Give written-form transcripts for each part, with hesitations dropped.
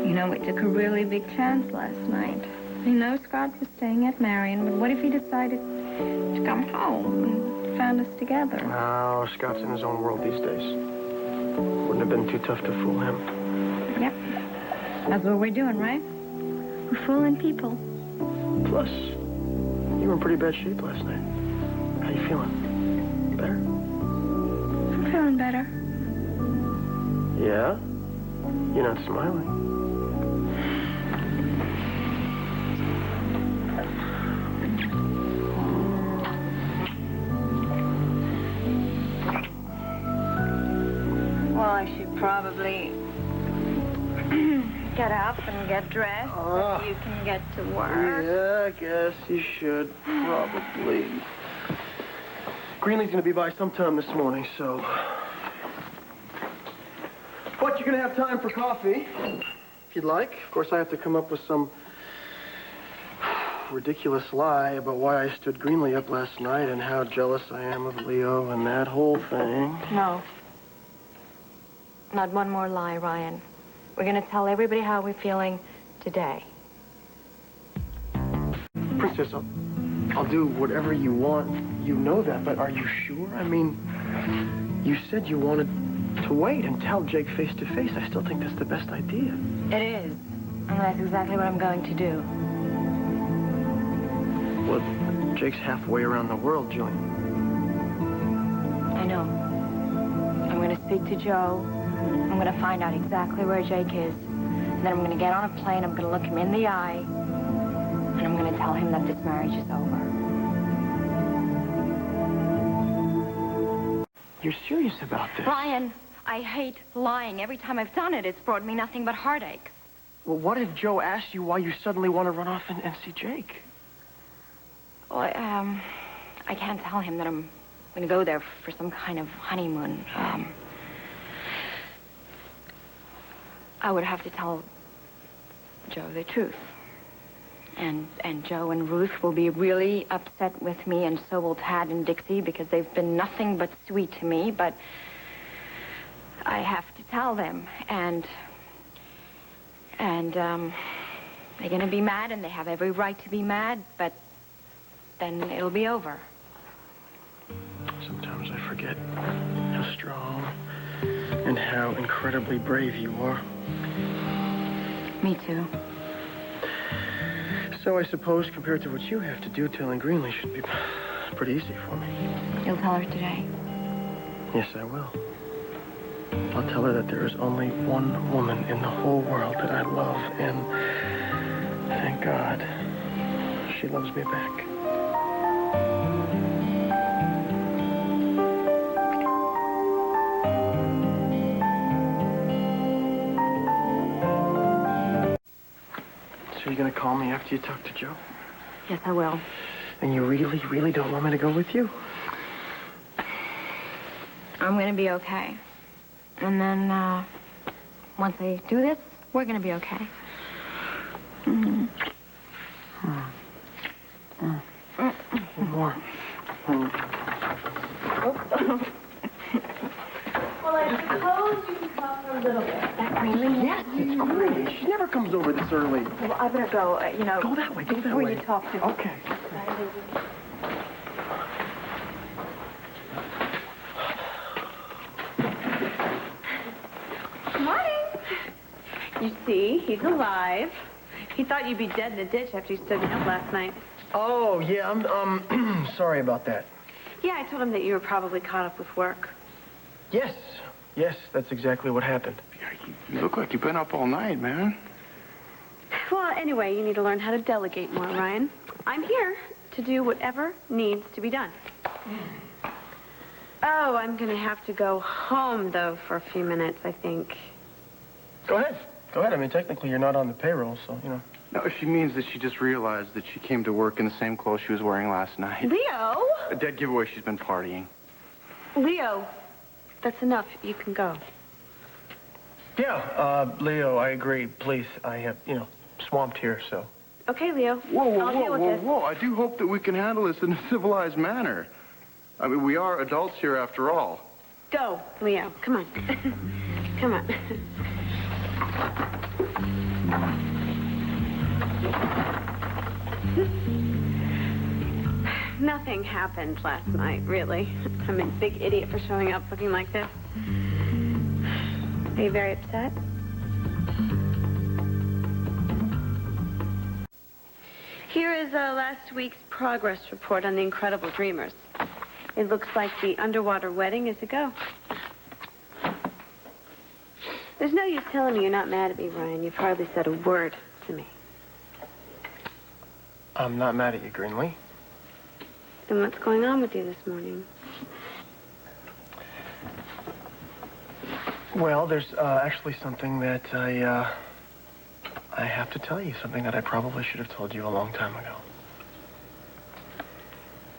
You know, we took a really big chance last night. I know Scott was staying at Marion, but what if he decided to come home and found us together? No, Scott's in his own world these days. Wouldn't have been too tough to fool him. Yep. That's what we're doing, right? We're fooling people. Plus, you were in pretty bad shape last night. How you feeling? Better? I'm feeling better. Yeah? You're not smiling. Well, I should probably get up and get dressed so you can get to work. Yeah, I guess you should, probably. Greenlee's gonna be by sometime this morning, so... But you're gonna have time for coffee, if you'd like. Of course, I have to come up with some ridiculous lie about why I stood Greenlee up last night and how jealous I am of Leo and that whole thing. No. Not one more lie, Ryan. We're going to tell everybody how we're feeling today. Princess, I'll do whatever you want. You know that, but are you sure? I mean, you said you wanted to wait and tell Jake face to face. I still think that's the best idea. It is. And that's exactly what I'm going to do. Well, Jake's halfway around the world, Gillian. I know. I'm going to speak to Joe. I'm going to find out exactly where Jake is. And then I'm going to get on a plane. I'm going to look him in the eye. And I'm going to tell him that this marriage is over. You're serious about this? Ryan, I hate lying. Every time I've done it, it's brought me nothing but heartache. Well, what if Joe asked you why you suddenly want to run off and see Jake? Well, I can't tell him that I'm going to go there for some kind of honeymoon. I would have to tell Joe the truth. And Joe and Ruth will be really upset with me, and so will Tad and Dixie, because they've been nothing but sweet to me, but I have to tell them. And they're going to be mad, and they have every right to be mad, but then it'll be over. Sometimes I forget how strong and how incredibly brave you are. Me too. So I suppose, compared to what you have to do, telling Greenlee should be pretty easy for me. You'll tell her today? Yes, I will. I'll tell her that there is only one woman in the whole world that I love, and thank God she loves me back. So you're going to call me after you talk to Joe? Yes, I will. And you really, really don't want me to go with you? I'm going to be okay. And then, once I do this, we're going to be okay. Mm-hmm. One more. Well, I suppose you can talk for a little bit. That Greenlee? Yes, it's great. She never comes over this early. Well, I better go, you know. Go that way, go that way. Before you talk to me. Okay. You see, he's alive. He thought you'd be dead in the ditch after you stood me up last night. Oh, yeah, I'm sorry about that. Yeah, I told him that you were probably caught up with work. Yes, that's exactly what happened. Yeah, you look like you've been up all night, man. Well, anyway, you need to learn how to delegate more, Ryan. I'm here to do whatever needs to be done. Oh, I'm going to have to go home, though, for a few minutes, I think. Go ahead. I mean, technically, you're not on the payroll, so, you know. No, she means that she just realized that she came to work in the same clothes she was wearing last night. Leo! A dead giveaway she's been partying. Leo, that's enough. You can go. Yeah, Leo, I agree. Please, I have, swamped here, so. Okay, Leo. Whoa, I'll deal with this. I do hope that we can handle this in a civilized manner. I mean, we are adults here after all. Go, Leo. Come on. Come on. Nothing happened last night, really. I'm a big idiot for showing up looking like this. Are you very upset? Here is last week's progress report on the Incredible Dreamers. It looks like the underwater wedding is a go. There's no use telling me you're not mad at me, Ryan. You've hardly said a word to me. I'm not mad at you, Greenlee. Then what's going on with you this morning? Well, there's actually something that I have to tell you, something that I probably should have told you a long time ago.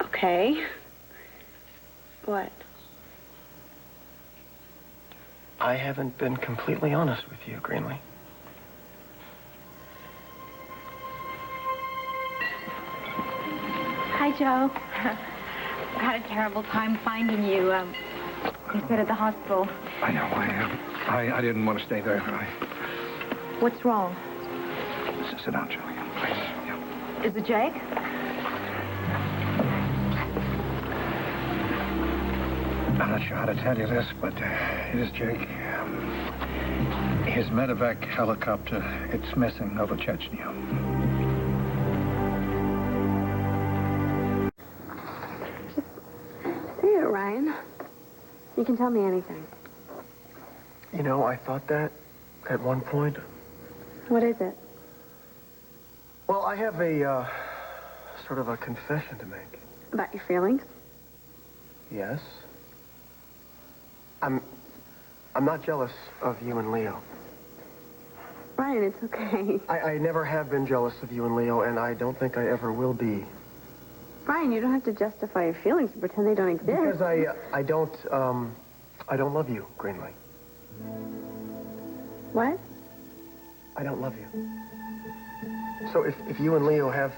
Okay. What? I haven't been completely honest with you, Greenlee. Hi, Joe. I had a terrible time finding you. You said at the hospital. I know. I didn't want to stay there. What's wrong? Sit down, Gillian, please. Yeah. Is it Jake? I'm not sure how to tell you this, but it is Jake. His medevac helicopter, it's missing over Chechnya. Say it, Ryan. You can tell me anything. You know, I thought that at one point. What is it? Well, I have a, sort of a confession to make. About your feelings? Yes. I'm not jealous of you and Leo. Ryan, it's okay. I never have been jealous of you and Leo, and I don't think I ever will be. Ryan, you don't have to justify your feelings and pretend they don't exist. Because I don't love you, Greenlee. What? I don't love you. So if you and Leo have,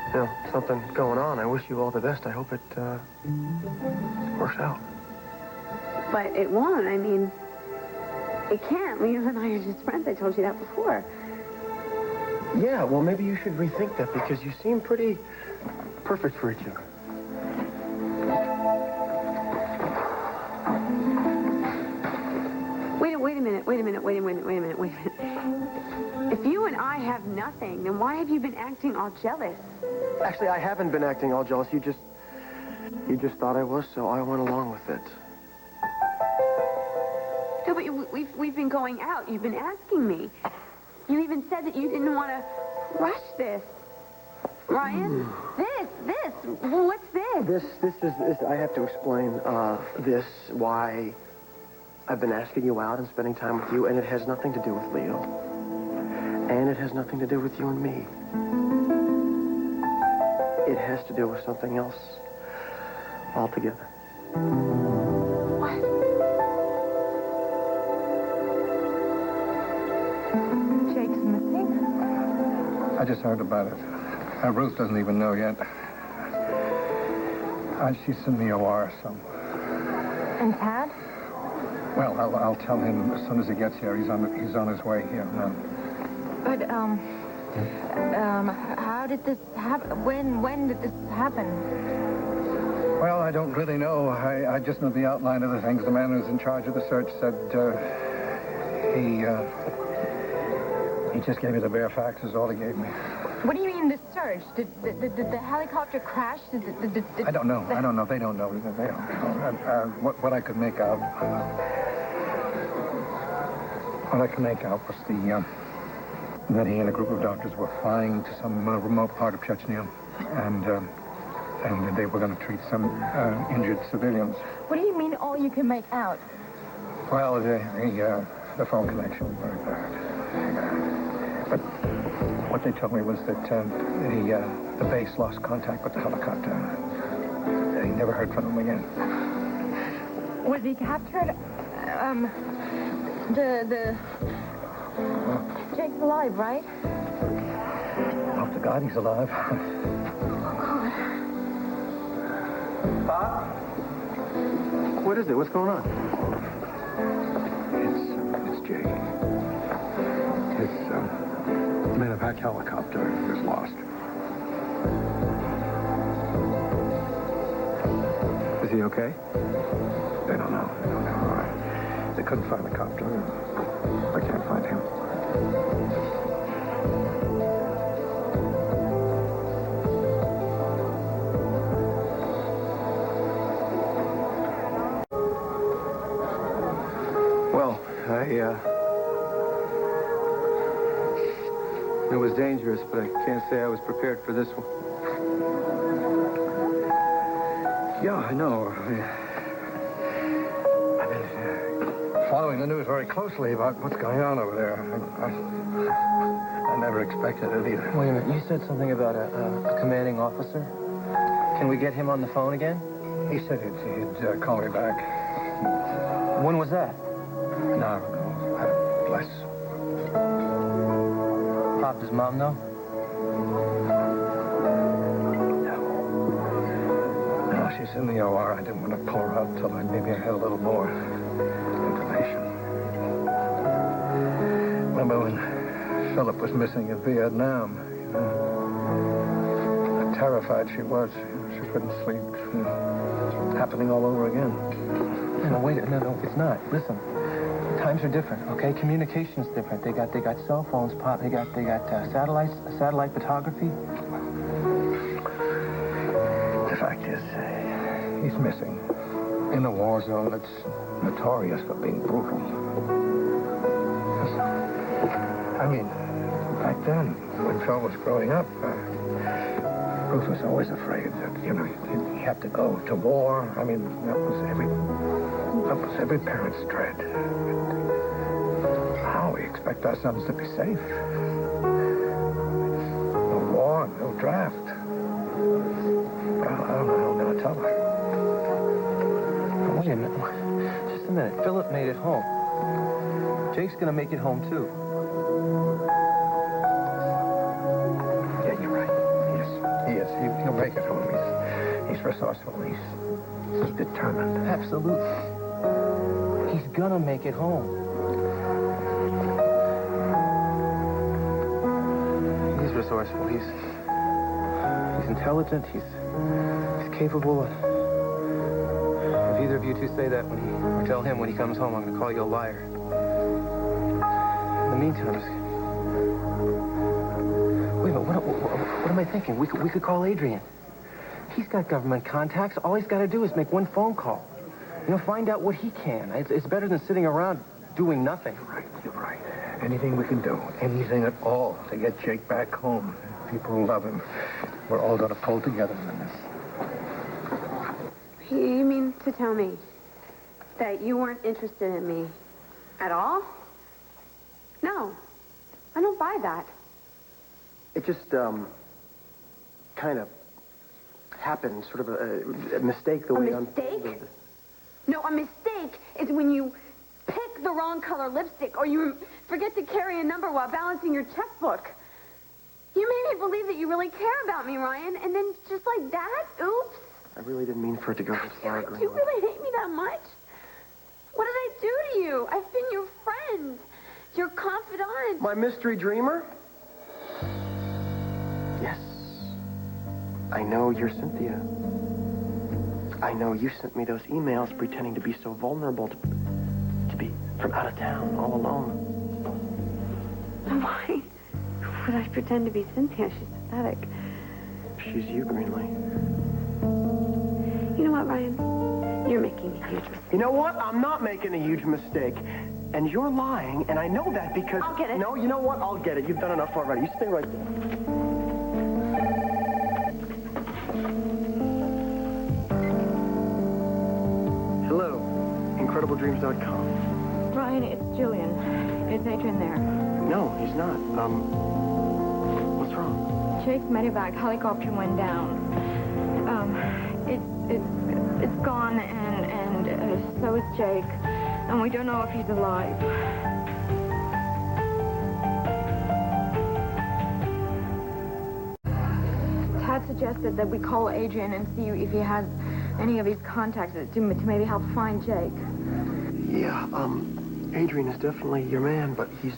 you know, something going on, I wish you all the best. I hope it works out. But it won't. I mean, it can't. Leo and I are just friends. I told you that before. Yeah, well, maybe you should rethink that because you seem pretty perfect for each other. Wait a minute. If you and I have nothing, then why have you been acting all jealous? Actually, I haven't been acting all jealous. You just thought I was, so I went along with it. No, but we've been going out. You've been asking me. You even said that you didn't want to rush this. Ryan, this. What's this? This is, I have to explain, why I've been asking you out and spending time with you, and it has nothing to do with Leo. And it has nothing to do with you and me. It has to do with something else altogether. What? Jake's missing? I just heard about it. Ruth doesn't even know yet. She's in the OR, so... And Tad? Well, I'll tell him as soon as he gets here. He's on his way here now. But, how did this happen? When did this happen? Well, I don't really know. I just know the outline of the things. The man who's in charge of the search said, he just gave me the bare facts is all he gave me. What do you mean, the search? Did the helicopter crash? I don't know. They don't know. They don't know. What I could make out... What I could make out was that he and a group of doctors were flying to some remote part of Chechnya, and they were going to treat some injured civilians. What do you mean, all you can make out? Well, the phone connection was very bad. But what they told me was that the base lost contact with the helicopter. They never heard from him again. Was he captured? Jake's alive, right? Hope to God he's alive. Pop? What is it? What's going on? It's Jake. His medevac helicopter was lost. he okay? They don't know. They don't know. They couldn't find the copter. I can't find him. Well, it was dangerous, but I can't say I was prepared for this one. Yeah, I know. I've been following the news very closely about what's going on over there. I never expected it either. Wait a minute. You said something about a commanding officer. Can we get him on the phone again? He said he'd call me back. When was that? No. Bless. Pop, does Mom know? No, she's in the OR. I didn't want to pull her out until maybe I had a little more information. Remember when Philip was missing in Vietnam? You know, how terrified she was. She couldn't sleep. Happening all over again. No, wait. No, it's not. Listen. Times are different, okay? Communication's different. They got cell phones, Pop. They got satellite photography. The fact is, he's missing in a war zone that's notorious for being brutal. I mean, back then, when Phil was growing up, Ruth was always afraid that, you know, he had to go to war. I mean, that was every parent's dread. How we expect our sons to be safe? No war, no draft. Well, I don't know how I'm going to tell her. Wait a minute. Just a minute. Philip made it home. Jake's going to make it home, too. Yeah, you're right. He is. He'll make it home. He's resourceful. He's determined. Absolutely. He's gonna make it home. He's resourceful. He's intelligent. He's capable. If either of you two say that or tell him when he comes home, I'm gonna call you a liar. In the meantime, wait a minute. What am I thinking? We could call Adrian. He's got government contacts. All he's got to do is make one phone call. You know, find out what he can. It's better than sitting around doing nothing. You're right. Anything we can do, anything at all to get Jake back home. People who love him. We're all going to pull together in this. You mean to tell me that you weren't interested in me at all? No. I don't buy that. It just, kind of happened, sort of a mistake the way it unfolded. No, a mistake is when you pick the wrong color lipstick or you forget to carry a number while balancing your checkbook. You made me believe that you really care about me, Ryan, and then just like that, oops. I really didn't mean for it to go this far, Do you really hate me that much? What did I do to you? I've been your friend, your confidant. My mystery dreamer? Yes. I know you're Cynthia. I know you sent me those emails pretending to be so vulnerable, to be from out of town, all alone. Why would I pretend to be Cynthia? She's pathetic. She's you, Greenlee. You know what, Ryan? You're making a huge mistake. You know what? I'm not making a huge mistake. And you're lying, and I know that because... I'll get it. No, you know what? I'll get it. You've done enough already. You stay right there. Hello. IncredibleDreams.com. Ryan, it's Gillian. Is Adrian there? No, he's not. What's wrong? Jake's medevac helicopter went down. It's gone, and so is Jake. And we don't know if he's alive. Tad suggested that we call Adrian and see if he has any of his contacts to maybe help find Jake. Yeah, Adrian is definitely your man, but he's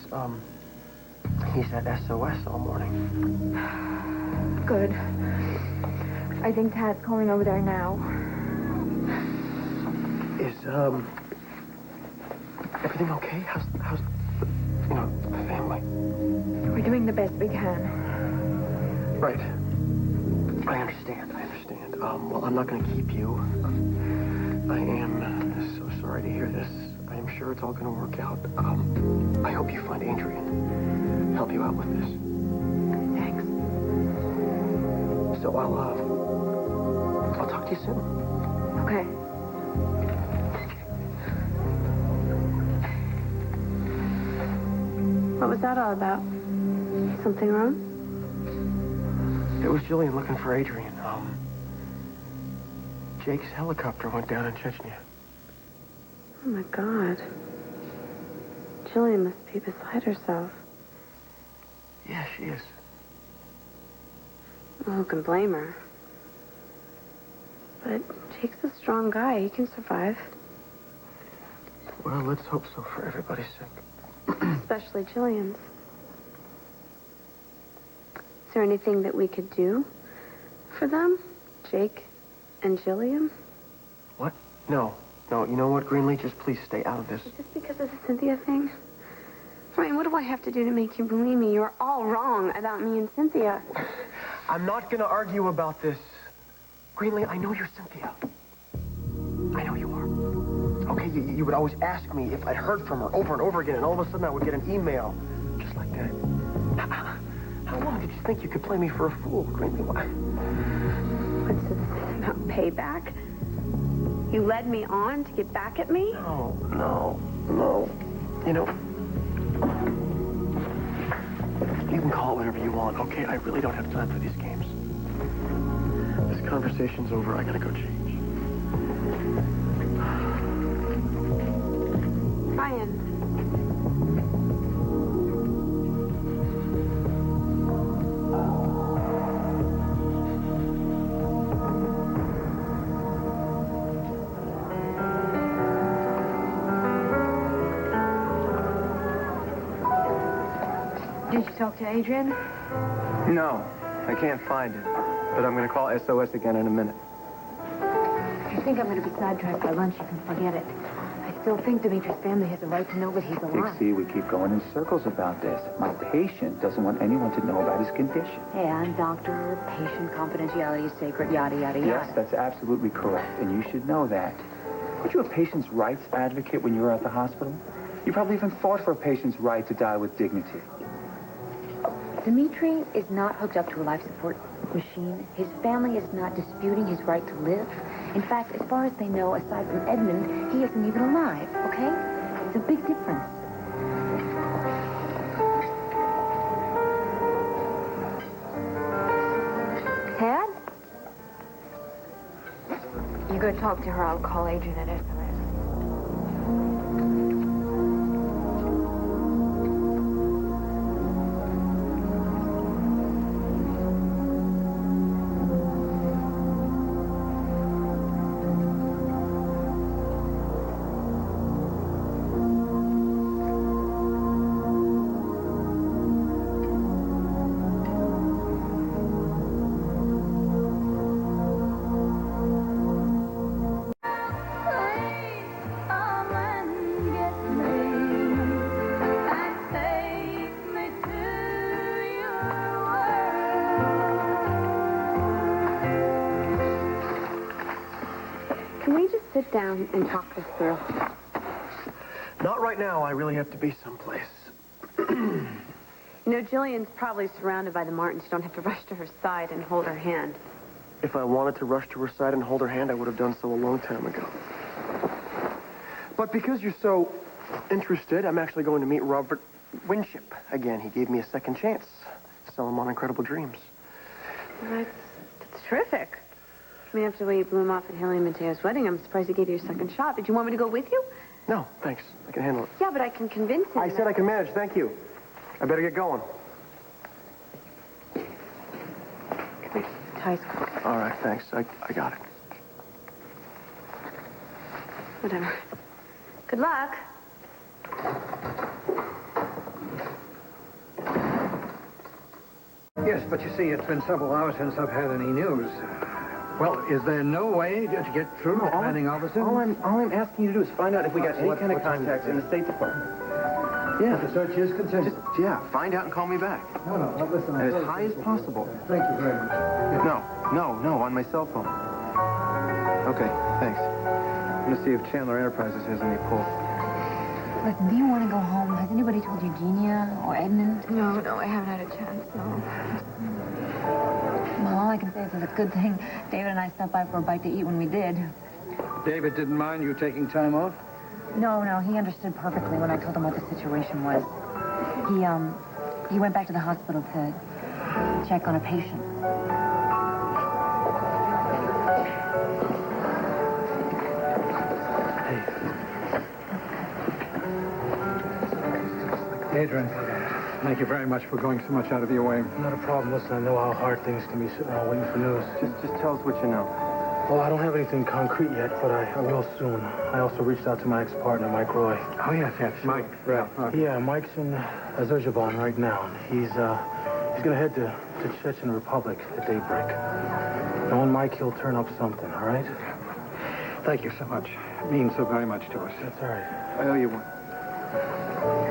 at SOS all morning. Good. I think Tad's calling over there now. Is, everything okay? How's the family? We're doing the best we can. Right. I understand. Well, I'm not going to keep you. I am so sorry to hear this. I am sure it's all going to work out. I hope you find Adrian. Help you out with this. Thanks. So I'll talk to you soon. Okay. What was that all about? Something wrong? It was Gillian looking for Adrian. Jake's helicopter went down in Chechnya. Oh, my God. Gillian must be beside herself. Yeah, she is. Well, who can blame her? But Jake's a strong guy. He can survive. Well, let's hope so for everybody's sake. Especially Jillian's. Is there anything that we could do for them? Jake and Gillian? What? No. You know what, Greenlee? Just please stay out of this. Is this because of the Cynthia thing? Ryan, what do I have to do to make you believe me? You're all wrong about me and Cynthia. I'm not going to argue about this. Greenlee, I know you're Cynthia. I know you are. Okay, you would always ask me if I'd heard from her over and over again, and all of a sudden I would get an email just like that. How long did you think you could play me for a fool, Greenlee? Why? What's this about payback? You led me on to get back at me? No. You know, you can call it whatever you want, okay? I really don't have time for these games. This conversation's over. I gotta go change. Ryan. Did you talk to Adrian? No, I can't find him. But I'm gonna call SOS again in a minute. If you think I'm going to be sidetracked by lunch, you can forget it. I still think Dimitri's family has a right to know that he's alive. Dixie, we keep going in circles about this. My patient doesn't want anyone to know about his condition. Hey, I'm doctor, patient confidentiality is sacred, yada, yada, yada. Yes, that's absolutely correct, and you should know that. Weren't you a patient's rights advocate when you were at the hospital? You probably even fought for a patient's right to die with dignity. Dimitri is not hooked up to a life support machine. His family is not disputing his right to live. In fact, as far as they know, aside from Edmund, he isn't even alive, okay? It's a big difference. Tad? You go talk to her. I'll call Adrian at SOS. Can we just sit down and talk this through? Not right now. I really have to be someplace. You know, Jillian's probably surrounded by the Martins. You don't have to rush to her side and hold her hand. If I wanted to rush to her side and hold her hand, I would have done so a long time ago. But because you're so interested, I'm actually going to meet Robert Winship again. He gave me a second chance. Sell him on Incredible Dreams. That's terrific. I mean, after the way you blew him off at Haley and Mateo's wedding, I'm surprised he gave you a second shot. Did you want me to go with you? No, thanks. I can handle it. Yeah, but I can convince him. I said I can manage. Thank you. I better get going. Come here. Ty's call. All right, thanks. I got it. Whatever. Good luck. Yes, but you see, it's been several hours since I've had any news. Well, is there no way to get through to the planning officer? All I'm asking you to do is find out if we got any kind of contacts in the State Department. Yeah. The search is continued. Yeah, find out and call me back. No, listen. And as high as possible. Thank you very much. No, on my cell phone. Okay, thanks. I'm gonna see if Chandler Enterprises has any pull. Listen, do you want to go home? Has anybody told you Eugenia or Edmund? No, I haven't had a chance, no. Well, all I can say is it's a good thing David and I stopped by for a bite to eat when we did. David didn't mind you taking time off? No, he understood perfectly when I told him what the situation was. He went back to the hospital to check on a patient. Adrian, thank you very much for going so much out of your way. Not a problem. Listen, I know how hard things can be sitting around waiting for news. Just tell us what you know. Well, I don't have anything concrete yet, but I will soon. I also reached out to my ex-partner, Mike Roy. Oh, yes. Mike, right. Yeah, Mike's in Azerbaijan right now. He's gonna head to Chechen Republic at daybreak. Knowing Mike, he'll turn up something, all right? Thank you so much. It means so very much to us. That's all right. I owe you one.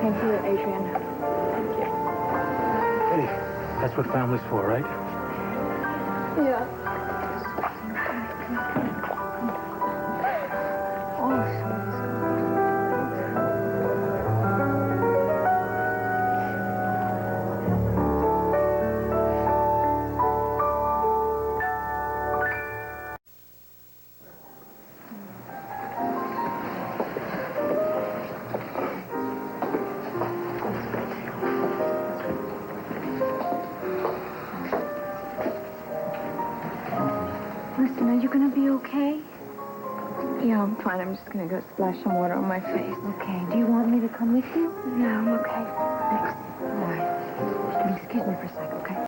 Thank you, Adrian. Thank you. Hey, that's what family's for, right? Yeah. Listen, are you going to be okay? Yeah, I'm fine. I'm just gonna go splash some water on my face. Okay. Do you want me to come with you? No, I'm okay. Thanks. All right. Excuse me for a second, okay?